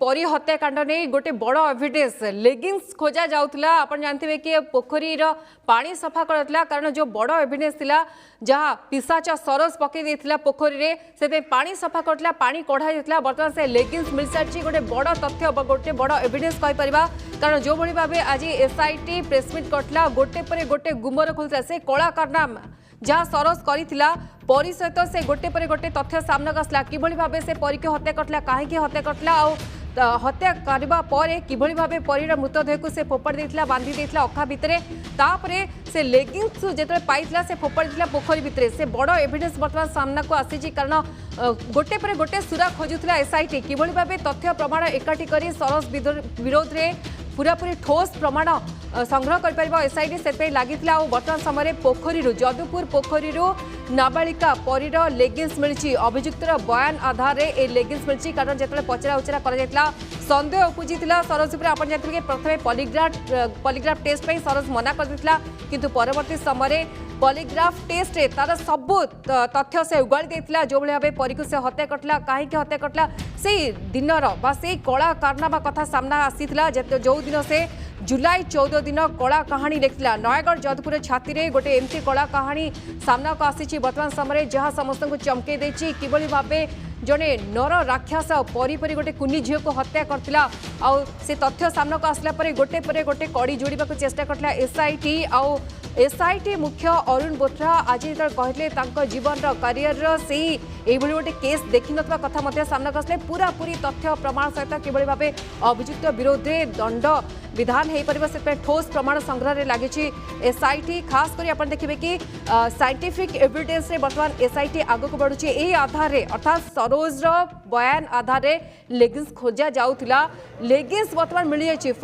परी हत्याकांड नहीं गोटे बड़ एविडेंस लेगिंग्स खोजा जाउथला। आपण जानते कि पोखरी पानी सफा करला कारण जो बड़ एविडेंस थिला जहाँ पिसाच सरस पकई देथिला पोखरी रे से पानी सफा करला पानी कढ़ा जाइतला। वर्तमान से लेगिंग्स मिल सारी गोटे बड़ तथ्य गोटे बड़ एविडेंस कहि परिबा कारण जो भली भाबे आज एसआईटी प्रेसमिट करला गोटे पर गोटे गुमर खोलता से कला कारनामा जहाँ सरस करिथिला परी सहित से गोटे पर गोटे तथ्य सामना आसला किभली भाबे से परी के हत्या करला काहेकि हत्या करला आ हत्या करबा परे किभली भाबे परीर मृतदेह को से फोपाड़ी देथिला बांधी देथिला अखा भितरे तापरे से लेगिंग्स जेतले पाइथिला से फोपाड़ी देथिला पोखरी भितरे से बड़ एविडेंस वर्तमान सामना को आसीची कारण गोटे पर गोटे सुरा खोजुथिला एसआईटी किभली भाबे तथ्य प्रमाण एकाठी करी सरस विरोध रे पूरापूरी ठोस प्रमाण संग्रह कर एसआईटी से लगी वर्तमान समय पोखरी जदुपुर पोखरी नाबालिका परीर लेगिंग्स मिली अभियुक्तर बयान आधार में ए लेगिंग्स मिली कारण जो पचरा उचरा कर सन्देह उपजी सरस आप जानते कि प्रथम पॉलीग्राफ टेस्ट सरस मना कर किंतु परवर्ती समय पॉलीग्राफ टेस्ट रे तार सबू तथ्य से उगाड़ी देता जो भाव परी को से हत्या करला कहीं हत्या करला से दिनर से कला कारनामा कथा सामना आसीथिला जो दिन से जुलाई 14 दिन कला कहानी लिखिला नयगढ़ जदपुर छाती रे गोटे एमती कला कहानी सामना को आसी वर्तमान समय जहाँ समस्त को चमके देछि किभली भाबे जड़े नर राक्षस परी परी गोटे कुनी झील को हत्या करथिला से तथ्य सामना को आसला गोटे पर गोटे कड़ी जोड़ा चेष्टा करथिला एसआईटी मुख्य अरुण बोथरा आज कहले जीवन करियर से यही गोटे केस देखी नथिबा कथा सामना को आसले पूरा पूरी तथ्य प्रमाण सहित किभली भाबे अभियुक्त विरोध में दंड विधान हो पार से ठोस प्रमाण संग्रह में लगी एसआईटी खास कर आप देखिए कि साइंटिफिक एविडेंस रे वर्तमान एसआईटी आग को बढ़ुची यही आधार अर्थात सरोज बयान आधार लेगिंग्स खोजा जाउथिला लेगिंग्स वर्तमान मिल जाइए।